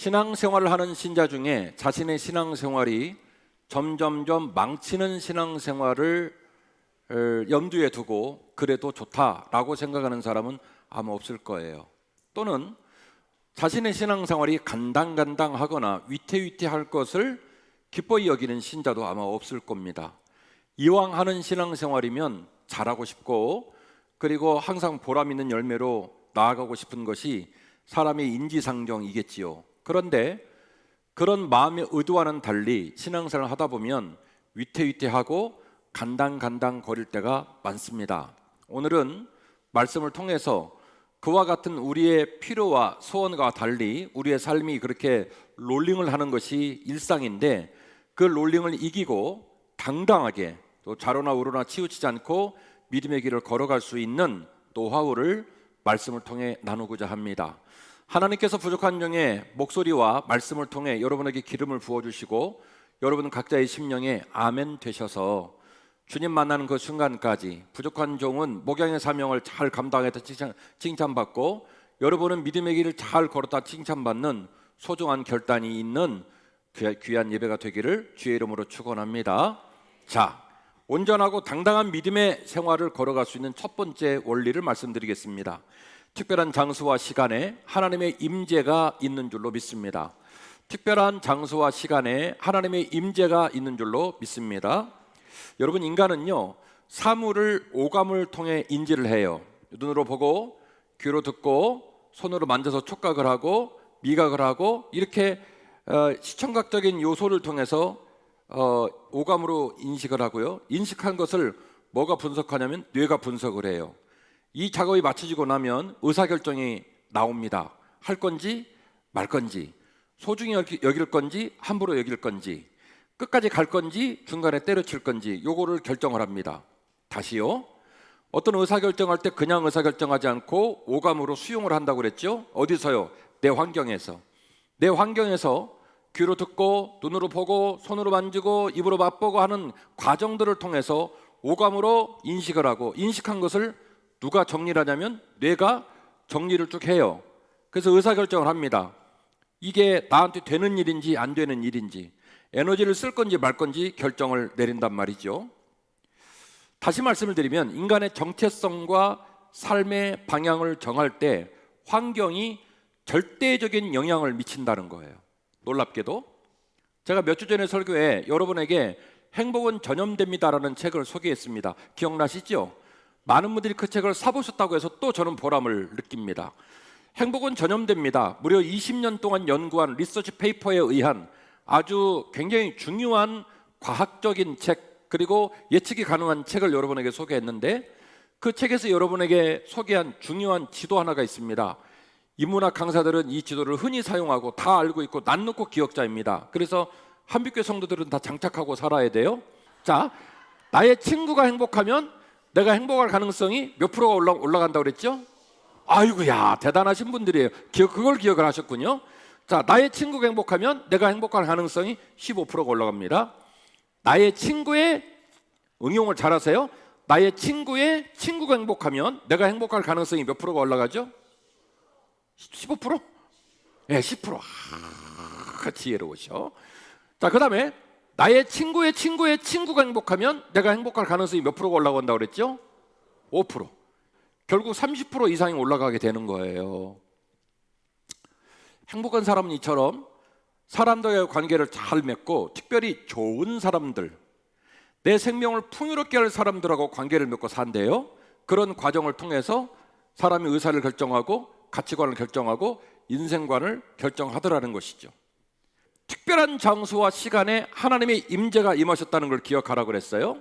신앙생활을 하는 신자 중에 자신의 신앙생활이 점점점 망치는 신앙생활을 염두에 두고 그래도 좋다라고 생각하는 사람은 아마 없을 거예요. 또는 자신의 신앙생활이 간당간당하거나 위태위태할 것을 기뻐히 여기는 신자도 아마 없을 겁니다. 이왕 하는 신앙생활이면 잘하고 싶고 그리고 항상 보람 있는 열매로 나아가고 싶은 것이 사람의 인지상정이겠지요. 그런데 그런 마음의 의도와는 달리 신앙생활을 하다 보면 위태위태하고 간당간당 거릴 때가 많습니다. 오늘은 말씀을 통해서 그와 같은 우리의 필요와 소원과 달리 우리의 삶이 그렇게 롤링을 하는 것이 일상인데 그 롤링을 이기고 당당하게 또 좌로나 우로나 치우치지 않고 믿음의 길을 걸어갈 수 있는 노하우를 말씀을 통해 나누고자 합니다. 하나님께서 부족한 영의 목소리와 말씀을 통해 여러분에게 기름을 부어주시고 여러분 각자의 심령에 아멘 되셔서 주님 만나는 그 순간까지 부족한 종은 목양의 사명을 잘 감당해서 칭찬받고 여러분은 믿음의 길을 잘 걸었다 칭찬받는 소중한 결단이 있는 귀한 예배가 되기를 주의 이름으로 축원합니다. 자, 온전하고 당당한 믿음의 생활을 걸어갈 수 있는 첫 번째 원리를 말씀드리겠습니다. 특별한 장소와 시간에 하나님의 임재가 있는 줄로 믿습니다. 특별한 장소와 시간에 하나님의 임재가 있는 줄로 믿습니다. 여러분, 인간은요 사물을 오감을 통해 인지를 해요. 눈으로 보고 귀로 듣고 손으로 만져서 촉각을 하고 미각을 하고 이렇게 시청각적인 요소를 통해서 오감으로 인식을 하고요. 인식한 것을 뭐가 분석하냐면 뇌가 분석을 해요. 이 작업이 마쳐지고 나면 의사결정이 나옵니다. 할 건지 말 건지, 소중히 여길 건지 함부로 여길 건지, 끝까지 갈 건지 중간에 때려칠 건지 요거를 결정을 합니다. 다시요, 어떤 의사결정할 때 그냥 의사결정하지 않고 오감으로 수용을 한다고 그랬죠. 어디서요? 내 환경에서. 내 환경에서 귀로 듣고 눈으로 보고 손으로 만지고 입으로 맛보고 하는 과정들을 통해서 오감으로 인식을 하고 인식한 것을 누가 정리를 하냐면 뇌가 정리를 쭉 해요. 그래서 의사결정을 합니다. 이게 나한테 되는 일인지 안 되는 일인지, 에너지를 쓸 건지 말 건지 결정을 내린단 말이죠. 다시 말씀을 드리면 인간의 정체성과 삶의 방향을 정할 때 환경이 절대적인 영향을 미친다는 거예요. 놀랍게도 제가 몇 주 전에 설교에 여러분에게 행복은 전염됩니다라는 책을 소개했습니다. 기억나시죠? 많은 분들이 그 책을 사보셨다고 해서 또 저는 보람을 느낍니다. 행복은 전염됩니다. 무려 20년 동안 연구한 리서치 페이퍼에 의한 아주 굉장히 중요한 과학적인 책, 그리고 예측이 가능한 책을 여러분에게 소개했는데 그 책에서 여러분에게 소개한 중요한 지도 하나가 있습니다. 인문학 강사들은 이 지도를 흔히 사용하고 다 알고 있고 낯놓고 기억자입니다. 그래서 한빛교회 성도들은 다 장착하고 살아야 돼요. 자, 나의 친구가 행복하면 내가 행복할 가능성이 몇 프로가 올라간다고 그랬죠? 아이고야, 대단하신 분들이에요. 그걸 기억을 하셨군요. 자, 나의 친구가 행복하면 내가 행복할 가능성이 15%가 올라갑니다. 나의 친구의, 응용을 잘하세요. 나의 친구의 친구가 행복하면 내가 행복할 가능성이 몇 프로가 올라가죠? 15%? 네, 10%. 지혜로우셔. 자, 그 다음에 나의 친구의 친구의 친구가 행복하면 내가 행복할 가능성이 몇 프로가 올라간다고 그랬죠? 5%. 결국 30% 이상이 올라가게 되는 거예요. 행복한 사람은 이처럼 사람들과의 관계를 잘 맺고 특별히 좋은 사람들, 내 생명을 풍요롭게 할 사람들하고 관계를 맺고 산대요. 그런 과정을 통해서 사람이 의사를 결정하고 가치관을 결정하고 인생관을 결정하더라는 것이죠. 특별한 장소와 시간에 하나님의 임재가 임하셨다는 걸 기억하라고 그랬어요.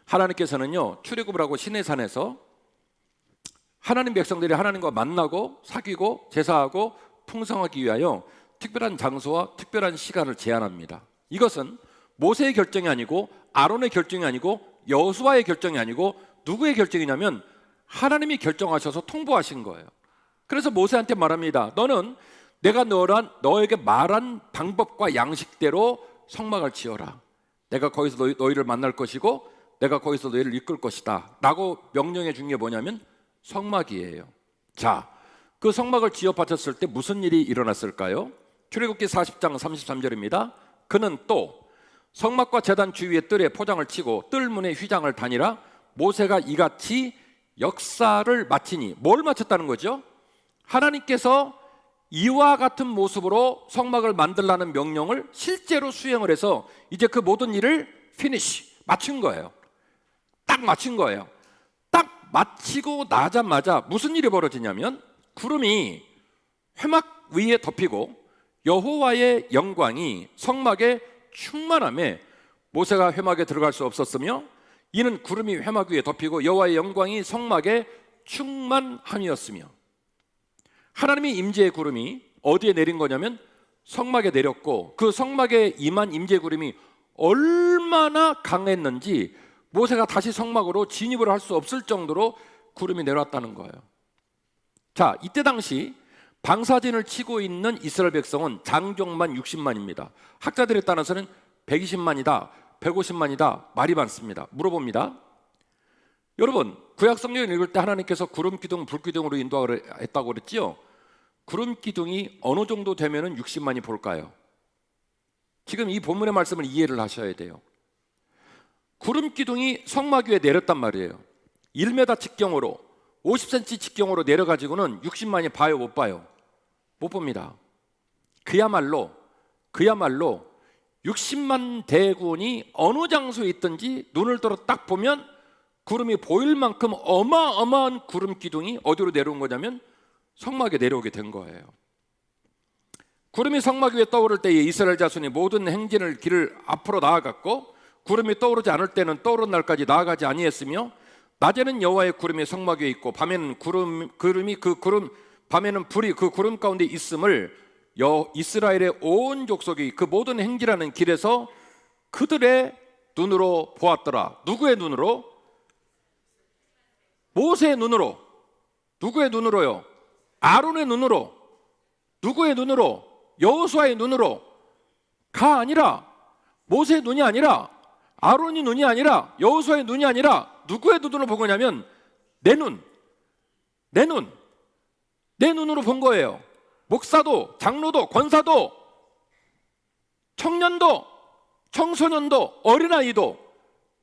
하나님께서는요 출애굽을 하고 시내산에서 하나님 백성들이 하나님과 만나고 사귀고 제사하고 풍성하기 위하여 특별한 장소와 특별한 시간을 제한합니다. 이것은 모세의 결정이 아니고 아론의 결정이 아니고 여호수아의 결정이 아니고 누구의 결정이냐면 하나님이 결정하셔서 통보하신 거예요. 그래서 모세한테 말합니다. 너는 내가 너에게 말한 방법과 양식대로 성막을 지어라. 내가 거기서 너희를 만날 것이고 내가 거기서 너희를 이끌 것이다 라고 명령해 준 게 뭐냐면 성막이에요. 자, 그 성막을 지어 바쳤을 때 무슨 일이 일어났을까요? 출애굽기 40장 33절입니다. 그는 또 성막과 제단 주위에 뜰에 포장을 치고 뜰문에 휘장을 다니라. 모세가 이같이 역사를 마치니, 뭘 마쳤다는 거죠? 하나님께서 이와 같은 모습으로 성막을 만들라는 명령을 실제로 수행을 해서 이제 그 모든 일을 피니시, 마친 거예요. 딱 마친 거예요. 딱 마치고 나자마자 무슨 일이 벌어지냐면 구름이 회막 위에 덮이고 여호와의 영광이 성막에 충만함에 모세가 회막에 들어갈 수 없었으며, 이는 구름이 회막 위에 덮이고 여호와의 영광이 성막에 충만함이었으며, 하나님의 임재의 구름이 어디에 내린 거냐면 성막에 내렸고, 그 성막에 임한 임재의 구름이 얼마나 강했는지 모세가 다시 성막으로 진입을 할 수 없을 정도로 구름이 내려왔다는 거예요. 자, 이때 당시 방사진을 치고 있는 이스라엘 백성은 장정만 60만입니다. 학자들에 따라서는 120만이다, 150만이다, 말이 많습니다. 물어봅니다. 여러분, 구약 성경을 읽을 때 하나님께서 구름 기둥, 불 기둥으로 인도하겠다고 그랬지요? 구름 기둥이 어느 정도 되면은 60만이 볼까요? 지금 이 본문의 말씀을 이해를 하셔야 돼요. 구름 기둥이 성막 위에 내렸단 말이에요. 1m 직경으로 50cm 직경으로 내려가지고는 60만이 봐요, 못 봐요? 못 봅니다. 그야말로 60만 대군이 어느 장소에 있든지 눈을 들어 딱 보면 구름이 보일 만큼 어마어마한 구름 기둥이 어디로 내려온 거냐면 성막에 내려오게 된 거예요. 구름이 성막 위에 떠오를 때에 이스라엘 자손이 모든 행진을 길을 앞으로 나아갔고, 구름이 떠오르지 않을 때는 떠오른 날까지 나아가지 아니했으며, 낮에는 여호와의 구름이 성막 위에 있고 밤에는 밤에는 불이 그 구름 가운데 있음을 이스라엘의 온 족속이 그 모든 행진하는 길에서 그들의 눈으로 보았더라. 누구의 눈으로? 모세의 눈으로. 누구의 눈으로요? 아론의 눈으로. 누구의 눈으로? 여호수아의 눈으로. 가 아니라, 모세의 눈이 아니라, 아론의 눈이 아니라, 여호수아의 눈이 아니라 누구의 눈으로 본 거냐면 내 눈으로 본 거예요. 목사도, 장로도, 권사도, 청년도, 청소년도, 어린아이도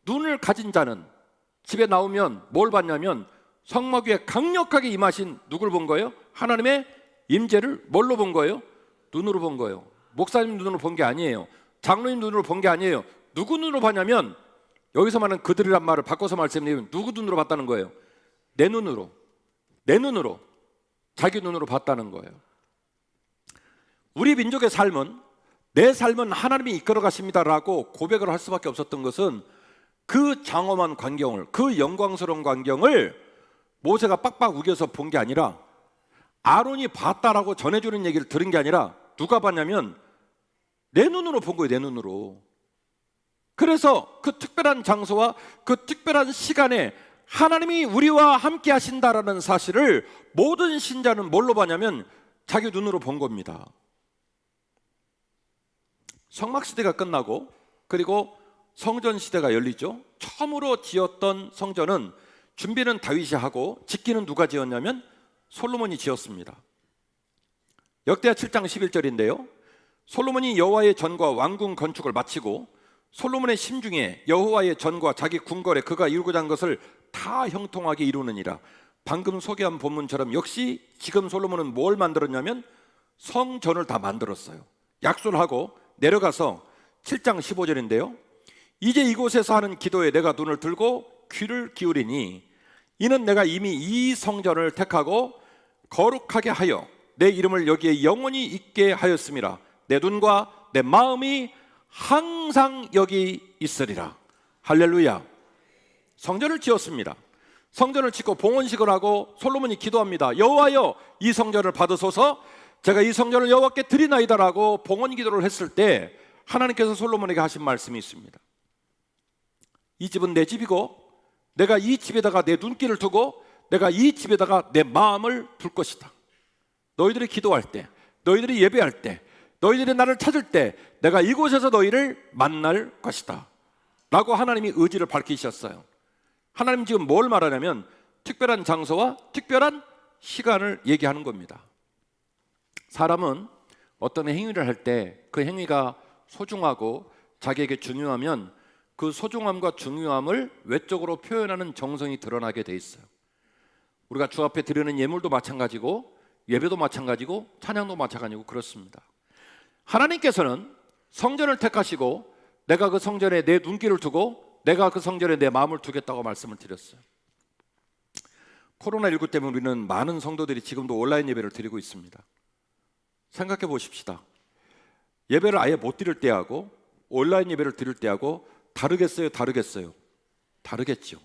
눈을 가진 자는 집에 나오면 뭘 봤냐면 성막 위에 강력하게 임하신 누굴 본 거예요? 하나님의 임재를 뭘로 본 거예요? 눈으로 본 거예요. 목사님 눈으로 본 게 아니에요. 장로님 눈으로 본 게 아니에요. 누구 눈으로 봤냐면, 여기서 말하는 그들이란 말을 바꿔서 말씀드리면 누구 눈으로 봤다는 거예요? 내 눈으로, 자기 눈으로 봤다는 거예요. 우리 민족의 삶은, 내 삶은 하나님이 이끌어 가십니다라고 고백을 할 수밖에 없었던 것은 그 장엄한 광경을, 그 영광스러운 광경을 모세가 빡빡 우겨서 본 게 아니라, 아론이 봤다라고 전해주는 얘기를 들은 게 아니라 누가 봤냐면 내 눈으로 본 거예요. 내 눈으로. 그래서 그 특별한 장소와 그 특별한 시간에 하나님이 우리와 함께 하신다라는 사실을 모든 신자는 뭘로 봤냐면 자기 눈으로 본 겁니다. 성막 시대가 끝나고 그리고 성전 시대가 열리죠. 처음으로 지었던 성전은 준비는 다윗이 하고 짓기는 누가 지었냐면 솔로몬이 지었습니다. 역대하 7장 11절인데요. 솔로몬이 여호와의 전과 왕궁 건축을 마치고 솔로몬의 심중에 여호와의 전과 자기 궁궐에 그가 이루고자 한 것을 다 형통하게 이루느니라. 방금 소개한 본문처럼 역시 지금 솔로몬은 뭘 만들었냐면 성전을 다 만들었어요. 약속을 하고 내려가서 7장 15절인데요. 이제 이곳에서 하는 기도에 내가 눈을 들고 귀를 기울이니 이는 내가 이미 이 성전을 택하고 거룩하게 하여 내 이름을 여기에 영원히 있게 하였음이라. 내 눈과 내 마음이 항상 여기 있으리라. 할렐루야. 성전을 지었습니다. 성전을 짓고 봉헌식을 하고 솔로몬이 기도합니다. 여호와여, 이 성전을 받으소서. 제가 이 성전을 여호와께 드리나이다라고 봉헌 기도를 했을 때 하나님께서 솔로몬에게 하신 말씀이 있습니다. 이 집은 내 집이고 내가 이 집에다가 내 눈길을 두고 내가 이 집에다가 내 마음을 둘 것이다. 너희들이 기도할 때, 너희들이 예배할 때, 너희들이 나를 찾을 때 내가 이곳에서 너희를 만날 것이다 라고 하나님이 의지를 밝히셨어요. 하나님 지금 뭘 말하냐면 특별한 장소와 특별한 시간을 얘기하는 겁니다. 사람은 어떤 행위를 할 때 그 행위가 소중하고 자기에게 중요하면 그 소중함과 중요함을 외적으로 표현하는 정성이 드러나게 돼 있어요. 우리가 주 앞에 드리는 예물도 마찬가지고 예배도 마찬가지고 찬양도 마찬가지고 그렇습니다. 하나님께서는 성전을 택하시고 내가 그 성전에 내 눈길을 두고 내가 그 성전에 내 마음을 두겠다고 말씀을 드렸어요. 코로나19 때문에 우리는 많은 성도들이 지금도 온라인 예배를 드리고 있습니다. 생각해 보십시다. 예배를 아예 못 드릴 때하고 온라인 예배를 드릴 때하고 다르겠어요? 다르겠어요? 다르겠죠.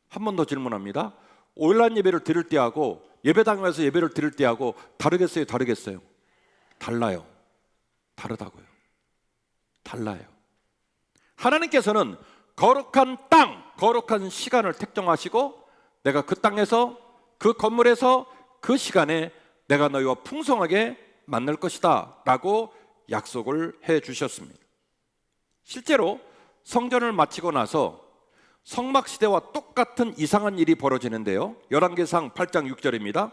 한 번 더 질문합니다. 온라인 예배를 드릴 때하고 예배당에서 예배를 드릴 때하고 다르겠어요? 다르겠어요? 달라요. 다르다고요. 달라요. 하나님께서는 거룩한 땅, 거룩한 시간을 택정하시고 내가 그 땅에서 그 건물에서 그 시간에 내가 너희와 풍성하게 만날 것이다 라고 약속을 해 주셨습니다. 실제로 성전을 마치고 나서 성막시대와 똑같은 이상한 일이 벌어지는데요. 열왕기상 8장 6절입니다.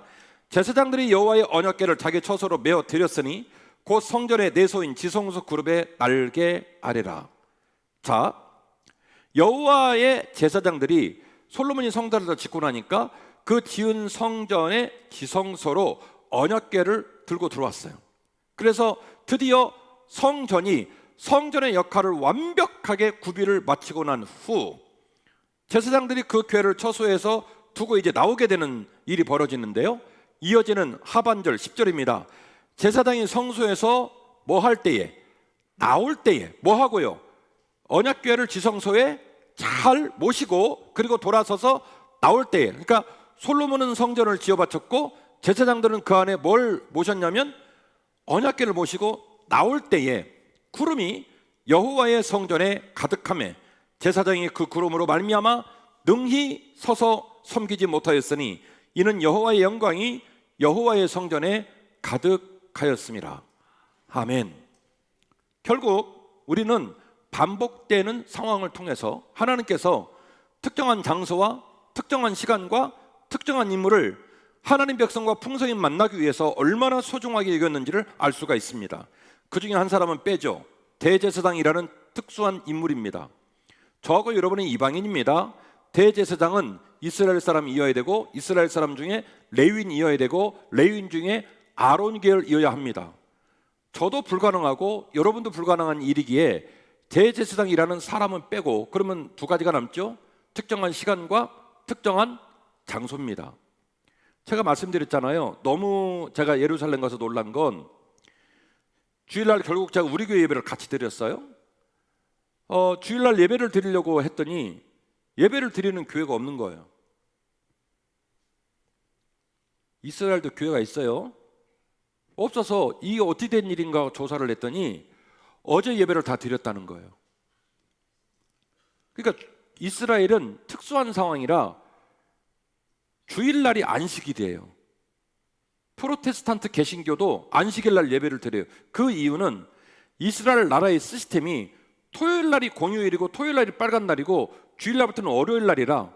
제사장들이 여호와의 언약궤를 자기 처소로 메어 드렸으니 곧 성전의 내소인 지성소 그룹에 날개 아래라. 자, 여호와의 제사장들이 솔로몬이 성전을 짓고 나니까 그 지은 성전의 지성소로 언약궤를 들고 들어왔어요. 그래서 드디어 성전이 성전의 역할을 완벽하게 구비를 마치고 난 후 제사장들이 그 궤를 처소에서 두고 이제 나오게 되는 일이 벌어지는데요. 이어지는 하반절 10절입니다. 제사장이 성소에서 뭐 할 때에 나올 때에 뭐 하고요? 언약궤를 지성소에 잘 모시고 그리고 돌아서서 나올 때에, 그러니까 솔로몬은 성전을 지어 바쳤고 제사장들은 그 안에 뭘 모셨냐면 언약궤를 모시고 나올 때에 구름이 여호와의 성전에 가득하매 제사장이 그 구름으로 말미암아 능히 서서 섬기지 못하였으니 이는 여호와의 영광이 여호와의 성전에 가득하였습니다. 아멘. 결국 우리는 반복되는 상황을 통해서 하나님께서 특정한 장소와 특정한 시간과 특정한 인물을 하나님 백성과 풍성히 만나기 위해서 얼마나 소중하게 여겼는지를 알 수가 있습니다. 그 중에 한 사람은 빼죠. 대제사장이라는 특수한 인물입니다. 저하고 여러분은 이방인입니다. 대제사장은 이스라엘 사람이어야 되고 이스라엘 사람 중에 레위인이어야 되고 레위인 중에 아론 계열 이어야 합니다. 저도 불가능하고 여러분도 불가능한 일이기에 대제사장이라는 사람은 빼고 그러면 두 가지가 남죠. 특정한 시간과 특정한 장소입니다. 제가 말씀드렸잖아요. 너무 제가 예루살렘 가서 놀란 건 주일날 결국 제가 우리 교회 예배를 같이 드렸어요. 주일날 예배를 드리려고 했더니 예배를 드리는 교회가 없는 거예요. 이스라엘도 교회가 있어요. 없어서 이게 어떻게 된 일인가 조사를 했더니 어제 예배를 다 드렸다는 거예요. 그러니까 이스라엘은 특수한 상황이라 주일날이 안식이 돼요. 프로테스탄트 개신교도 안식일날 예배를 드려요. 그 이유는 이스라엘 나라의 시스템이 토요일날이 공휴일이고 토요일날이 빨간 날이고 주일날부터는 월요일날이라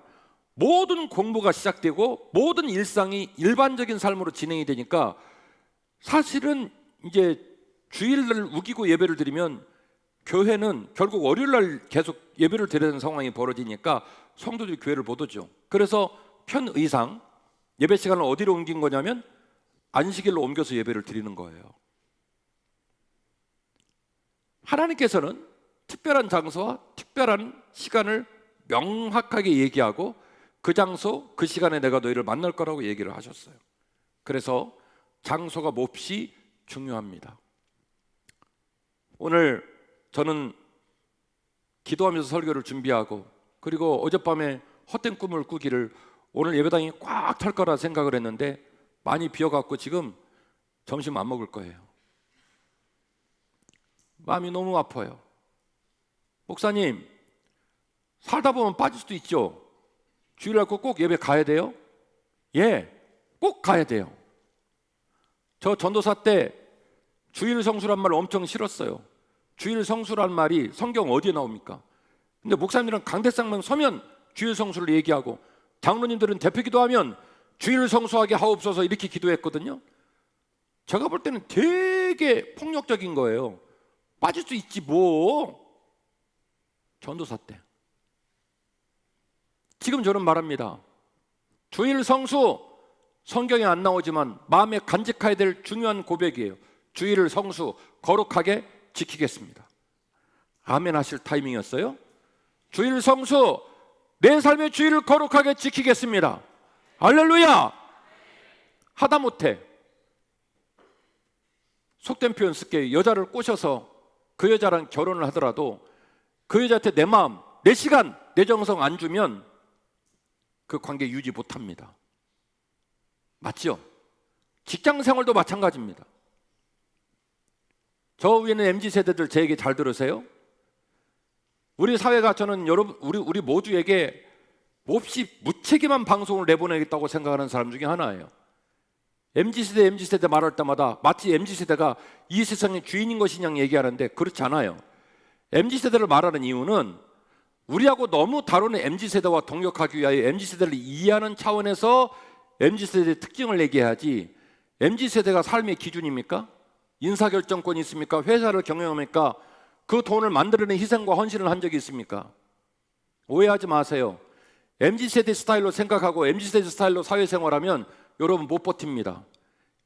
모든 공부가 시작되고 모든 일상이 일반적인 삶으로 진행이 되니까 사실은 이제 주일날 우기고 예배를 드리면 교회는 결국 월요일날 계속 예배를 드려야 되는 상황이 벌어지니까 성도들이 교회를 못 오죠. 그래서 편의상 예배 시간을 어디로 옮긴 거냐면 안식일로 옮겨서 예배를 드리는 거예요. 하나님께서는 특별한 장소와 특별한 시간을 명확하게 얘기하고 그 장소, 그 시간에 내가 너희를 만날 거라고 얘기를 하셨어요. 그래서 장소가 몹시 중요합니다. 오늘 저는 기도하면서 설교를 준비하고 그리고 어젯밤에 헛된 꿈을 꾸기를 오늘 예배당이 꽉 찰 거라 생각을 했는데 많이 비어갖고 지금 점심 안 먹을 거예요. 마음이 너무 아파요. 목사님, 살다 보면 빠질 수도 있죠. 주일날 꼭 예배 가야 돼요? 예, 꼭 가야 돼요. 저 전도사 때 주일 성수란 말 엄청 싫었어요. 주일 성수란 말이 성경 어디에 나옵니까? 근데 목사님들은 강대상만 서면 주일 성수를 얘기하고 장로님들은 대표 기도하면 주일 성수하게 하옵소서 이렇게 기도했거든요. 제가 볼 때는 되게 되게 폭력적인 거예요. 빠질 수 있지 뭐. 전도사 때. 지금 저는 말합니다. 주일 성수, 성경에 안 나오지만 마음에 간직해야 될 중요한 고백이에요. 주일을 성수, 거룩하게 지키겠습니다. 아멘 하실 타이밍이었어요. 주일 성수, 내 삶의 주일을 거룩하게 지키겠습니다. 할렐루야. 하다못해 속된 표현 쓸게요. 여자를 꼬셔서 그 여자랑 결혼을 하더라도 그 여자한테 내 마음, 내 시간, 내 정성 안 주면 그 관계 유지 못합니다. 맞죠? 직장 생활도 마찬가지입니다. 저 위에는 MZ세대들 제 얘기 잘 들으세요. 우리 사회가 저는 여러분 우리 모두에게 몹시 무책임한 방송을 내보내겠다고 생각하는 사람 중에 하나예요. MZ세대 말할 때마다 마치 MZ세대가 이 세상의 주인인 것이냐 얘기하는데 그렇지 않아요. MZ세대를 말하는 이유는 우리하고 너무 다른 MZ세대와 동역하기 위하여 MZ세대를 이해하는 차원에서 MZ세대의 특징을 얘기해야지, MZ세대가 삶의 기준입니까? 인사결정권이 있습니까? 회사를 경영합니까? 그 돈을 만들어낸 희생과 헌신을 한 적이 있습니까? 오해하지 마세요. MZ세대 스타일로 생각하고 MZ세대 스타일로 사회생활하면 여러분 못 버팁니다.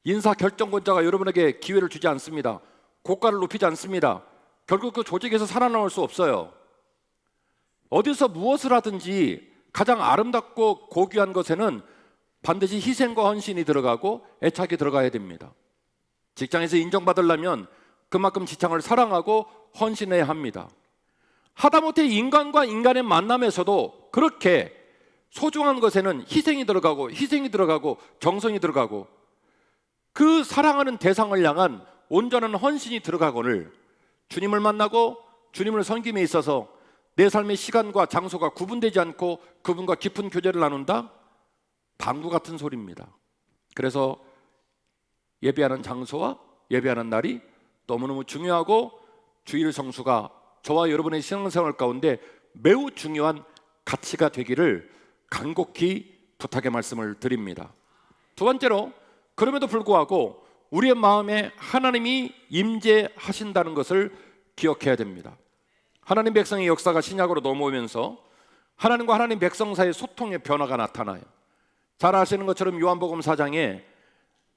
인사결정권자가 여러분에게 기회를 주지 않습니다. 고가를 높이지 않습니다. 결국 그 조직에서 살아남을 수 없어요. 어디서 무엇을 하든지 가장 아름답고 고귀한 것에는 반드시 희생과 헌신이 들어가고 애착이 들어가야 됩니다. 직장에서 인정받으려면 그만큼 직장을 사랑하고 헌신해야 합니다. 하다못해 인간과 인간의 만남에서도 그렇게 소중한 것에는 희생이 들어가고 정성이 들어가고 그 사랑하는 대상을 향한 온전한 헌신이 들어가거늘 주님을 만나고 주님을 섬김에 있어서 내 삶의 시간과 장소가 구분되지 않고 그분과 깊은 교제를 나눈다? 방구 같은 소리입니다. 그래서 예배하는 장소와 예배하는 날이 너무너무 중요하고 주일 성수가 저와 여러분의 신앙생활 가운데 매우 중요한 가치가 되기를 간곡히 부탁의 말씀을 드립니다. 두 번째로, 그럼에도 불구하고 우리의 마음에 하나님이 임재하신다는 것을 기억해야 됩니다. 하나님 백성의 역사가 신약으로 넘어오면서 하나님과 하나님 백성 사이의 소통의 변화가 나타나요. 잘 아시는 것처럼 요한복음 4장에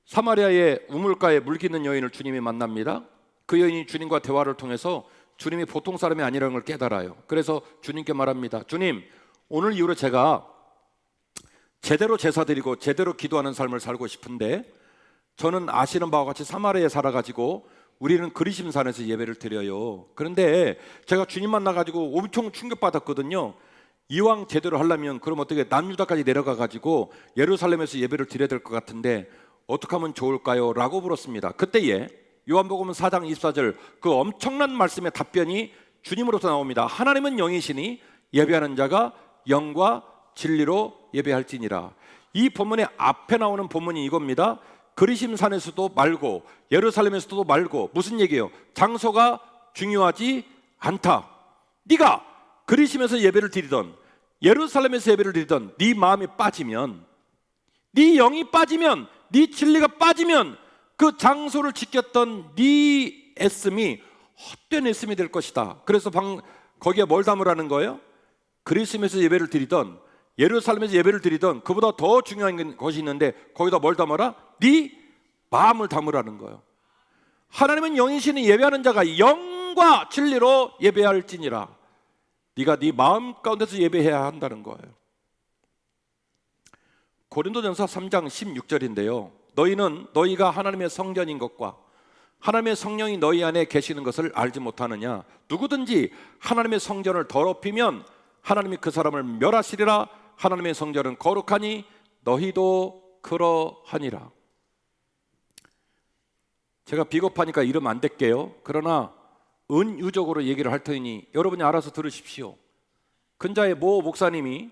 사마리아의 우물가에 물깃는 여인을 주님이 만납니다. 그 여인이 주님과 대화를 통해서 주님이 보통 사람이 아니라는 걸 깨달아요. 그래서 주님께 말합니다. 주님, 오늘 이후로 제가 제대로 제사드리고 제대로 기도하는 삶을 살고 싶은데 저는 아시는 바와 같이 사마리아에 살아가지고 우리는 그리심산에서 예배를 드려요. 그런데 제가 주님 만나가지고 엄청 충격받았거든요. 이왕 제대로 하려면 그럼 어떻게 남유다까지 내려가가지고 예루살렘에서 예배를 드려야 될 것 같은데 어떻게 하면 좋을까요? 라고 물었습니다. 그때에 요한복음 4장 24절 그 엄청난 말씀의 답변이 주님으로부터 나옵니다. 하나님은 영이시니 예배하는 자가 영과 진리로 예배할지니라. 이 본문의 앞에 나오는 본문이 이겁니다. 그리심산에서도 말고 예루살렘에서도 말고 무슨 얘기예요? 장소가 중요하지 않다. 네가 그리심에서 예배를 드리던 예루살렘에서 예배를 드리던 네 마음이 빠지면, 네 영이 빠지면, 네 진리가 빠지면 그 장소를 지켰던 네 애씀이 헛된 애씀이 될 것이다. 그래서 거기에 뭘 담으라는 거예요? 그리심에서 예배를 드리던 예루살렘에서 예배를 드리던 그보다 더 중요한 것이 있는데 거기다 뭘 담아라? 네 마음을 담으라는 거예요. 하나님은 영이시니 예배하는 자가 영과 진리로 예배할지니라. 네가 네 마음 가운데서 예배해야 한다는 거예요. 고린도전서 3장 16절인데요. 너희가 하나님의 성전인 것과 하나님의 성령이 너희 안에 계시는 것을 알지 못하느냐? 누구든지 하나님의 성전을 더럽히면 하나님이 그 사람을 멸하시리라. 하나님의 성전은 거룩하니 너희도 그러하니라. 제가 비겁하니까 이러면 안 될게요. 그러나 은유적으로 얘기를 할 테니 여러분이 알아서 들으십시오. 근자의 모 목사님이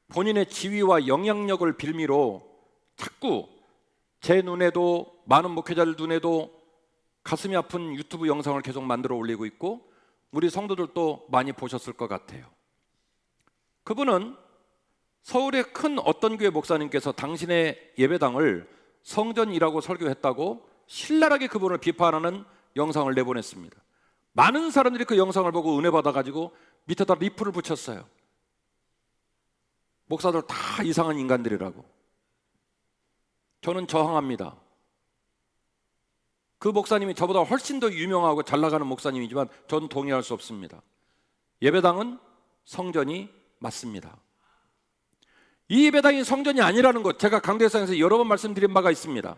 본인의 지위와 영향력을 빌미로 자꾸 제 눈에도 많은 목회자들 눈에도 가슴이 아픈 유튜브 영상을 계속 만들어 올리고 있고 우리 성도들도 많이 보셨을 것 같아요. 그분은 서울의 큰 어떤 교회 목사님께서 당신의 예배당을 성전이라고 설교했다고 신랄하게 그분을 비판하는 영상을 내보냈습니다. 많은 사람들이 그 영상을 보고 은혜 받아가지고 밑에다 리플을 붙였어요. 목사들 다 이상한 인간들이라고. 저는 저항합니다. 그 목사님이 저보다 훨씬 더 유명하고 잘 나가는 목사님이지만 저는 동의할 수 없습니다. 예배당은 성전이 맞습니다. 이 예배당이 성전이 아니라는 것, 제가 강대상에서 여러 번 말씀드린 바가 있습니다.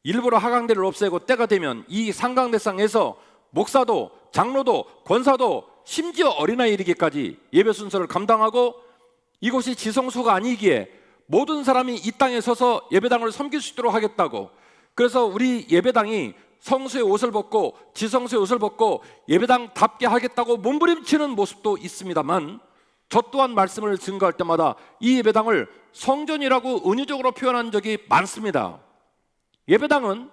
일부러 하강대를 없애고 때가 되면 이 상강대상에서 목사도 장로도 권사도 심지어 어린아이 이르기까지 예배 순서를 감당하고 이곳이 지성소가 아니기에 모든 사람이 이 땅에 서서 예배당을 섬길 수 있도록 하겠다고, 그래서 우리 예배당이 성수의 옷을 벗고 지성소의 옷을 벗고 예배당답게 하겠다고 몸부림치는 모습도 있습니다만, 저 또한 말씀을 증거할 때마다 이 예배당을 성전이라고 은유적으로 표현한 적이 많습니다. 예배당은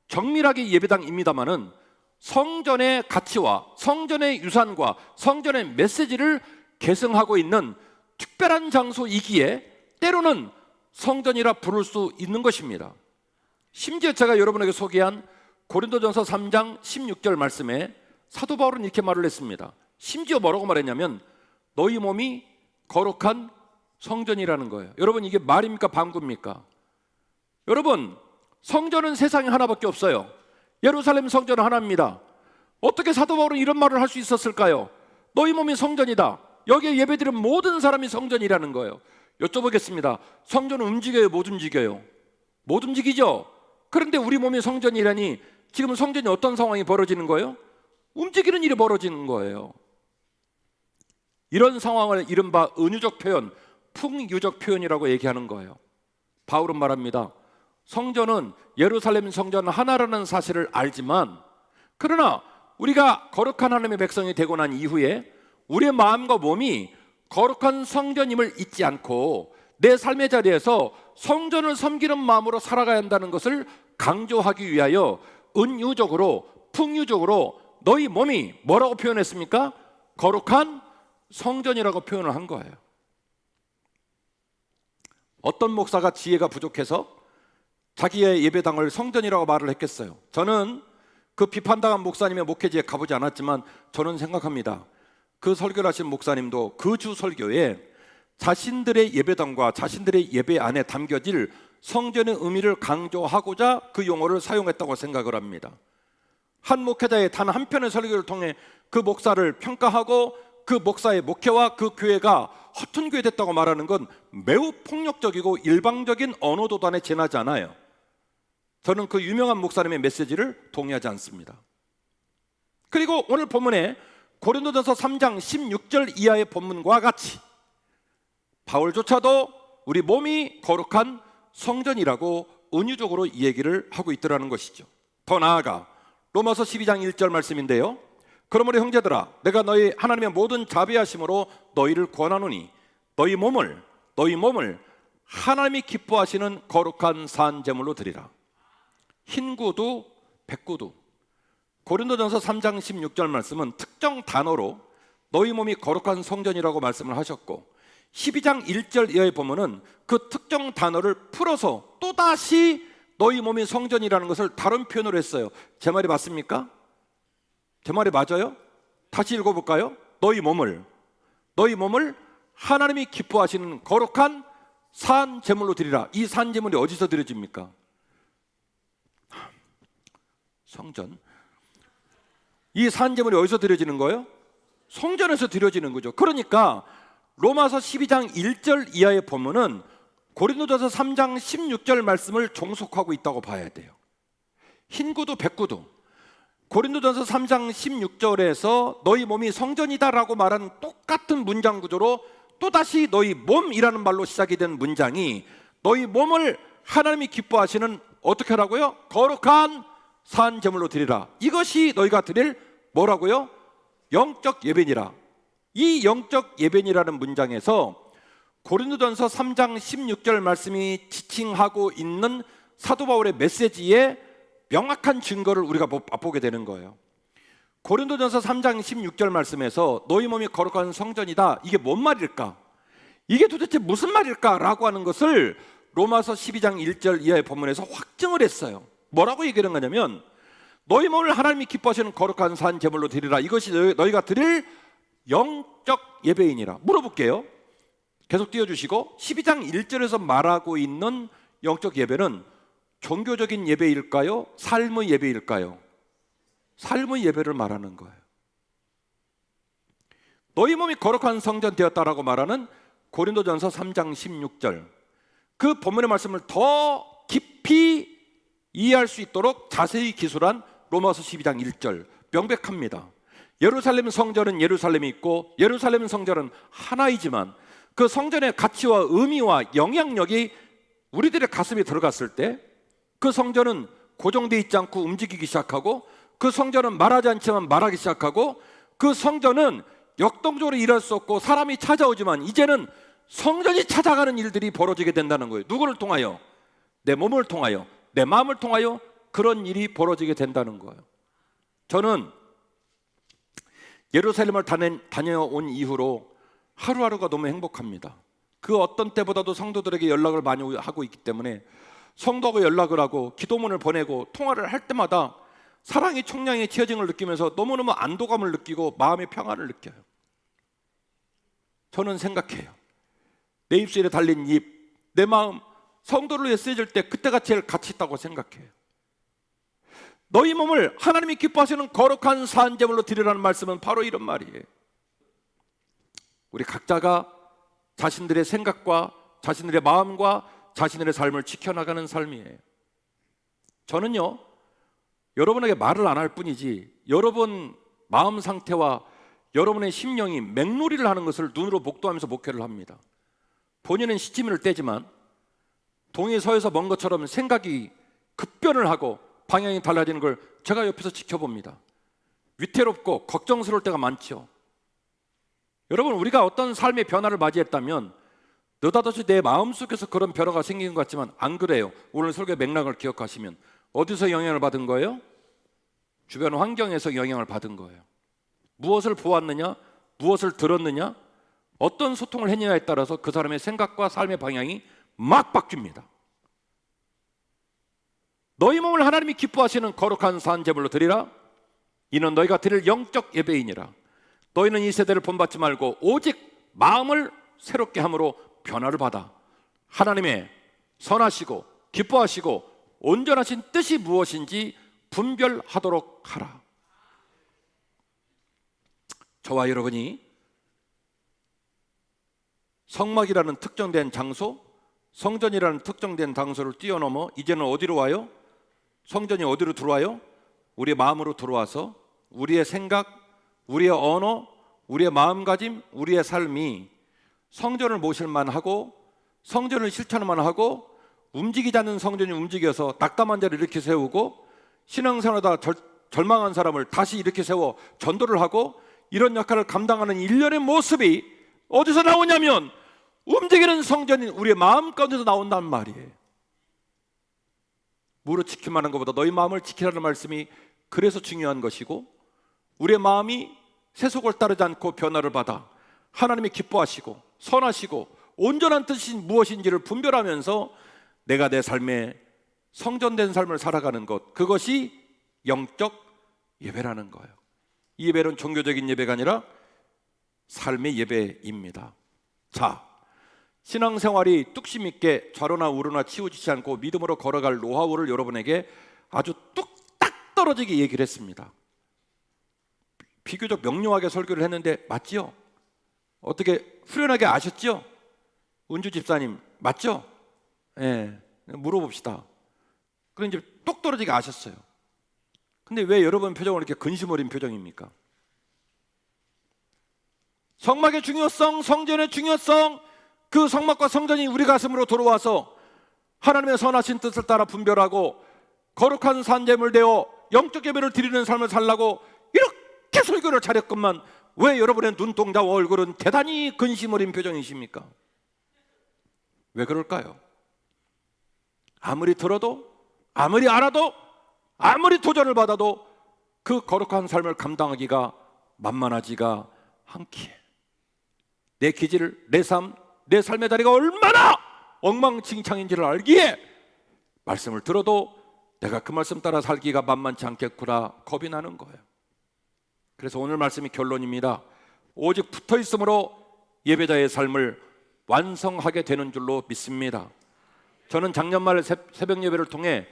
정밀하게 예배당입니다마는 성전의 가치와 성전의 유산과 성전의 메시지를 계승하고 있는 특별한 장소이기에 때로는 성전이라 부를 수 있는 것입니다. 심지어 제가 여러분에게 소개한 고린도전서 3장 16절 말씀에 사도 바울은 이렇게 말을 했습니다. 심지어 뭐라고 말했냐면 너희 몸이 거룩한 성전이라는 거예요. 여러분, 이게 말입니까 방구입니까? 여러분, 성전은 세상에 하나밖에 없어요. 예루살렘 성전은 하나입니다. 어떻게 사도 바울은 이런 말을 할 수 있었을까요? 너희 몸이 성전이다. 여기에 예배드리는 모든 사람이 성전이라는 거예요. 여쭤보겠습니다. 성전은 움직여요, 못 움직여요? 못 움직이죠? 그런데 우리 몸이 성전이라니 지금 성전이 어떤 상황이 벌어지는 거예요? 움직이는 일이 벌어지는 거예요. 이런 상황을 이른바 은유적 표현, 풍유적 표현이라고 얘기하는 거예요. 바울은 말합니다. 성전은 예루살렘 성전 하나라는 사실을 알지만, 그러나 우리가 거룩한 하나님의 백성이 되고 난 이후에 우리의 마음과 몸이 거룩한 성전임을 잊지 않고 내 삶의 자리에서 성전을 섬기는 마음으로 살아가야 한다는 것을 강조하기 위하여 은유적으로, 풍유적으로 너희 몸이 뭐라고 표현했습니까? 거룩한 성전이라고 표현을 한 거예요. 어떤 목사가 지혜가 부족해서 자기의 예배당을 성전이라고 말을 했겠어요? 저는 그 비판당한 목사님의 목회지에 가보지 않았지만 저는 생각합니다. 그 설교를 하신 목사님도 그 주 설교에 자신들의 예배당과 자신들의 예배 안에 담겨질 성전의 의미를 강조하고자 그 용어를 사용했다고 생각을 합니다. 한 목회자의 단 한 편의 설교를 통해 그 목사를 평가하고 그 목사의 목회와 그 교회가 허튼 교회 됐다고 말하는 건 매우 폭력적이고 일방적인 언어 도단에 지나지 않아요. 저는 그 유명한 목사님의 메시지를 동의하지 않습니다. 그리고 오늘 본문에 고린도전서 3장 16절 이하의 본문과 같이 바울조차도 우리 몸이 거룩한 성전이라고 은유적으로 이 얘기를 하고 있더라는 것이죠. 더 나아가 로마서 12장 1절 말씀인데요. 그러므로 형제들아, 내가 너희 하나님의 모든 자비하심으로 너희를 권하노니 너희 몸을 하나님이 기뻐하시는 거룩한 산 제물로 드리라. 흰구두, 백구두. 고린도전서 3장 16절 말씀은 특정 단어로 너희 몸이 거룩한 성전이라고 말씀을 하셨고, 12장 1절 이하에 보면은 그 특정 단어를 풀어서 또다시 너희 몸이 성전이라는 것을 다른 표현으로 했어요. 제 말이 맞습니까? 제 말이 맞아요? 다시 읽어볼까요? 너희 몸을 하나님이 기뻐하시는 거룩한 산 제물로 드리라. 이 산 제물이 어디서 드려집니까? 성전. 이 산 제물이 어디서 드려지는 거예요? 성전에서 드려지는 거죠. 그러니까 로마서 12장 1절 이하의 본문은 고린도전서 3장 16절 말씀을 종속하고 있다고 봐야 돼요. 흰구두, 백구두. 고린도전서 3장 16절에서 너희 몸이 성전이다라고 말한 똑같은 문장 구조로 또다시 너희 몸이라는 말로 시작이 된 문장이 너희 몸을 하나님이 기뻐하시는 어떻게 하라고요? 거룩한 산 제물로 드리라. 이것이 너희가 드릴 뭐라고요? 영적 예배니라. 이 영적 예배니라는 문장에서 고린도전서 3장 16절 말씀이 지칭하고 있는 사도 바울의 메시지에 명확한 증거를 우리가 맛보게 되는 거예요. 고린도전서 3장 16절 말씀에서 너희 몸이 거룩한 성전이다. 이게 뭔 말일까? 이게 도대체 무슨 말일까? 라고 하는 것을 로마서 12장 1절 이하의 본문에서 확증을 했어요. 뭐라고 얘기하는 거냐면 너희 몸을 하나님이 기뻐하시는 거룩한 산 제물로 드리라. 이것이 너희가 드릴 영적 예배이니라. 물어볼게요. 계속 띄워주시고 12장 1절에서 말하고 있는 영적 예배는 종교적인 예배일까요? 삶의 예배일까요? 삶의 예배를 말하는 거예요. 너희 몸이 거룩한 성전 되었다라고 말하는 고린도전서 3장 16절, 그 본문의 말씀을 더 깊이 이해할 수 있도록 자세히 기술한 로마서 12장 1절 명백합니다. 예루살렘 성전은 예루살렘이 있고 예루살렘 성전은 하나이지만 그 성전의 가치와 의미와 영향력이 우리들의 가슴에 들어갔을 때 그 성전은 고정되어 있지 않고 움직이기 시작하고, 그 성전은 말하지 않지만 말하기 시작하고, 그 성전은 역동적으로 일할 수 없고 사람이 찾아오지만 이제는 성전이 찾아가는 일들이 벌어지게 된다는 거예요. 누구를 통하여? 내 몸을 통하여, 내 마음을 통하여 그런 일이 벌어지게 된다는 거예요. 저는 예루살렘을 다녀온 이후로 하루하루가 너무 행복합니다. 그 어떤 때보다도 성도들에게 연락을 많이 하고 있기 때문에 성도하고 연락을 하고 기도문을 보내고 통화를 할 때마다 사랑의 총량의 지어짐을 느끼면서 너무너무 안도감을 느끼고 마음의 평안을 느껴요. 저는 생각해요. 내 입술에 달린 입, 내 마음, 성도를 위해 쓰여질 때 그때가 제일 가치 있다고 생각해요. 너희 몸을 하나님이 기뻐하시는 거룩한 산제물로 드리라는 말씀은 바로 이런 말이에요. 우리 각자가 자신들의 생각과 자신들의 마음과 자신들의 삶을 지켜나가는 삶이에요. 저는요, 여러분에게 말을 안 할 뿐이지 여러분 마음 상태와 여러분의 심령이 맹놀이를 하는 것을 눈으로 목도하면서 목회를 합니다. 본인은 시치미를 떼지만 동이 서에서 먼 것처럼 생각이 급변을 하고 방향이 달라지는 걸 제가 옆에서 지켜봅니다. 위태롭고 걱정스러울 때가 많죠. 여러분, 우리가 어떤 삶의 변화를 맞이했다면 느닷없이 내 마음속에서 그런 변화가 생긴 것 같지만 안 그래요. 오늘 설교의 맥락을 기억하시면 어디서 영향을 받은 거예요? 주변 환경에서 영향을 받은 거예요. 무엇을 보았느냐, 무엇을 들었느냐, 어떤 소통을 했느냐에 따라서 그 사람의 생각과 삶의 방향이 막 바뀝니다. 너희 몸을 하나님이 기뻐하시는 거룩한 산제물로 드리라. 이는 너희가 드릴 영적 예배이니라. 너희는 이 세대를 본받지 말고 오직 마음을 새롭게 함으로 변화를 받아 하나님의 선하시고 기뻐하시고 온전하신 뜻이 무엇인지 분별하도록 하라. 저와 여러분이 성막이라는 특정된 장소, 성전이라는 특정된 장소를 뛰어넘어 이제는 어디로 와요? 성전이 어디로 들어와요? 우리의 마음으로 들어와서 우리의 생각, 우리의 언어, 우리의 마음가짐, 우리의 삶이 성전을 모실만 하고 성전을 실천만 하고 움직이지 않는 성전이 움직여서 낙담한 자를 이렇게 세우고 신앙생활하다 절망한 사람을 다시 이렇게 세워 전도를 하고 이런 역할을 감당하는 일련의 모습이 어디서 나오냐면 움직이는 성전인 우리의 마음 가운데서 나온단 말이에요. 무릇 지키만 한 것보다 너희 마음을 지키라는 말씀이 그래서 중요한 것이고, 우리의 마음이 세속을 따르지 않고 변화를 받아 하나님이 기뻐하시고 선하시고 온전한 뜻이 무엇인지를 분별하면서 내가 내 삶에 성전된 삶을 살아가는 것, 그것이 영적 예배라는 거예요. 이 예배는 종교적인 예배가 아니라 삶의 예배입니다. 자, 신앙생활이 뚝심 있게 좌로나 우로나 치우치지 않고 믿음으로 걸어갈 노하우를 여러분에게 아주 뚝딱 떨어지게 얘기를 했습니다. 비교적 명료하게 설교를 했는데 맞지요? 어떻게 후련하게 아셨죠? 은주 집사님 맞죠? 예, 물어봅시다. 그럼 이제 똑 떨어지게 아셨어요. 근데 왜 여러분 표정은 이렇게 근심 어린 표정입니까? 성막의 중요성, 성전의 중요성, 그 성막과 성전이 우리 가슴으로 들어와서 하나님의 선하신 뜻을 따라 분별하고 거룩한 산제물 되어 영적 예배를 드리는 삶을 살라고 이렇게 설교를 잘했건만 왜 여러분의 눈동자와 얼굴은 대단히 근심 어린 표정이십니까? 왜 그럴까요? 아무리 들어도, 아무리 알아도, 아무리 도전을 받아도 그 거룩한 삶을 감당하기가 만만하지가 않기에 내 기질, 내 삶, 내 삶의 다리가 얼마나 엉망진창인지를 알기에 말씀을 들어도 내가 그 말씀 따라 살기가 만만치 않겠구나 겁이 나는 거예요. 그래서 오늘 말씀이 결론입니다. 오직 붙어 있음으로 예배자의 삶을 완성하게 되는 줄로 믿습니다. 저는 작년 말 새벽 예배를 통해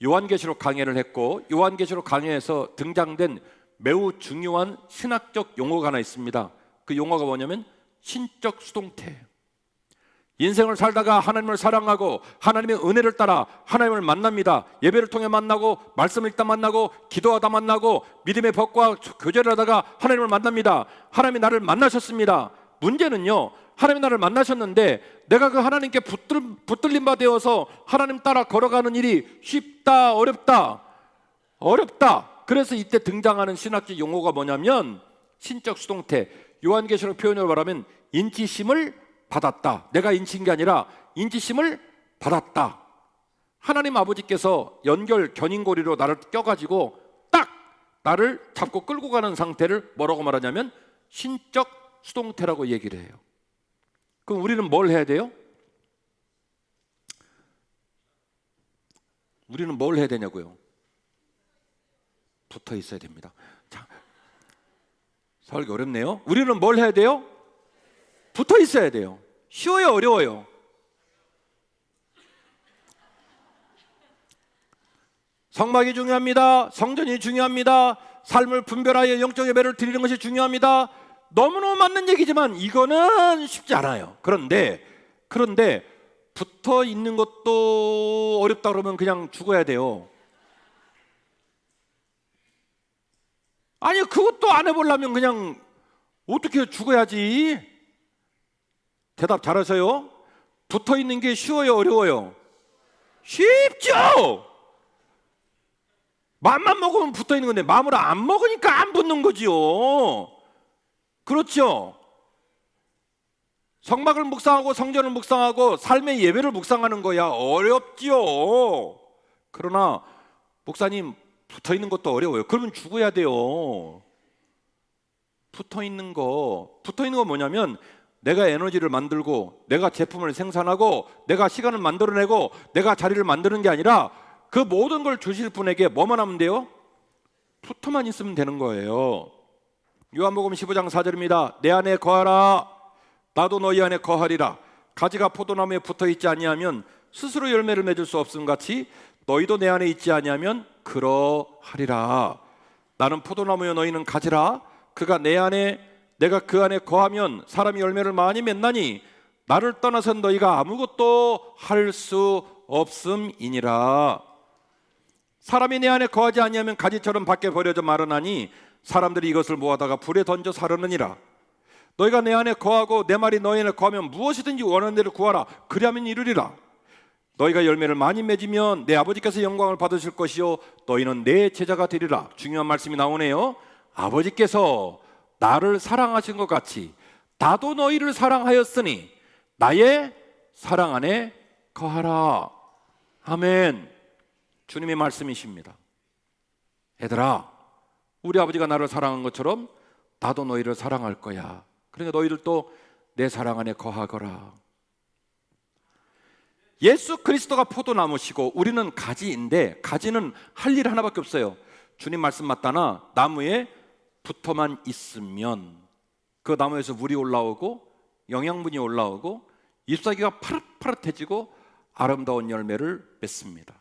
요한계시록 강해를 했고, 요한계시록 강해에서 등장된 매우 중요한 신학적 용어가 하나 있습니다. 그 용어가 뭐냐면 신적 수동태예요. 인생을 살다가 하나님을 사랑하고 하나님의 은혜를 따라 하나님을 만납니다. 예배를 통해 만나고, 말씀을 읽다 만나고, 기도하다 만나고, 믿음의 법과 교제를 하다가 하나님을 만납니다. 하나님이 나를 만나셨습니다. 문제는요, 하나님이 나를 만나셨는데 내가 그 하나님께 붙들림 바 되어서 하나님 따라 걸어가는 일이 쉽다, 어렵다? 어렵다. 그래서 이때 등장하는 신학적 용어가 뭐냐면 신적 수동태, 요한계시록 표현으로 말하면 인치심을 받았다. 내가 인치인 게 아니라 인치심을 받았다. 하나님 아버지께서 견인고리로 나를 껴가지고 딱 나를 잡고 끌고 가는 상태를 뭐라고 말하냐면 신적 수동태라고 얘기를 해요. 그럼 우리는 뭘 해야 돼요? 우리는 뭘 해야 되냐고요? 붙어 있어야 됩니다. 자, 설교 어렵네요. 우리는 뭘 해야 돼요? 붙어 있어야 돼요. 쉬워요, 어려워요? 성막이 중요합니다. 성전이 중요합니다. 삶을 분별하여 영적 예배를 드리는 것이 중요합니다. 너무너무 맞는 얘기지만 이거는 쉽지 않아요. 그런데 붙어 있는 것도 어렵다 그러면 그냥 죽어야 돼요. 아니, 그것도 안 해보려면 그냥 어떻게 죽어야지. 대답 잘하세요. 붙어 있는 게 쉬워요, 어려워요? 쉽죠. 마음만 먹으면 붙어 있는 건데 마음을 안 먹으니까 안 붙는 거지요. 그렇죠? 성막을 묵상하고 성전을 묵상하고 삶의 예배를 묵상하는 거야 어렵지요. 그러나 목사님, 붙어 있는 것도 어려워요. 그러면 죽어야 돼요. 붙어 있는 거 뭐냐면 내가 에너지를 만들고 내가 제품을 생산하고 내가 시간을 만들어내고 내가 자리를 만드는 게 아니라 그 모든 걸 주실 분에게 뭐만 하면 돼요? 붙어만 있으면 되는 거예요. 요한복음 15장 4절입니다. 내 안에 거하라, 나도 너희 안에 거하리라. 가지가 포도나무에 붙어 있지 아니하면 스스로 열매를 맺을 수 없음 같이 너희도 내 안에 있지 아니하면 그러하리라. 나는 포도나무여 너희는 가지라. 그가 내 안에 내가 그 안에 거하면 사람이 열매를 많이 맺나니 나를 떠나선 너희가 아무것도 할 수 없음이니라. 사람이 내 안에 거하지 아니하면 가지처럼 밖에 버려져 마르나니 사람들이 이것을 모아다가 불에 던져 사르느니라. 너희가 내 안에 거하고 내 말이 너희 안에 거하면 무엇이든지 원하는 대로 구하라. 그리하면 이루리라. 너희가 열매를 많이 맺으면 내 아버지께서 영광을 받으실 것이요 너희는 내 제자가 되리라. 중요한 말씀이 나오네요. 아버지께서 나를 사랑하신 것 같이 나도 너희를 사랑하였으니 나의 사랑 안에 거하라. 아멘. 주님의 말씀이십니다. 얘들아, 우리 아버지가 나를 사랑한 것처럼 나도 너희를 사랑할 거야. 그러니까 너희들도 내 사랑 안에 거하거라. 예수 그리스도가 포도나무시고 우리는 가지인데 가지는 할 일 하나밖에 없어요. 주님 말씀 맞다나 나무에 붙어만 있으면 그 나무에서 물이 올라오고 영양분이 올라오고 잎사귀가 파릇파릇해지고 아름다운 열매를 맺습니다.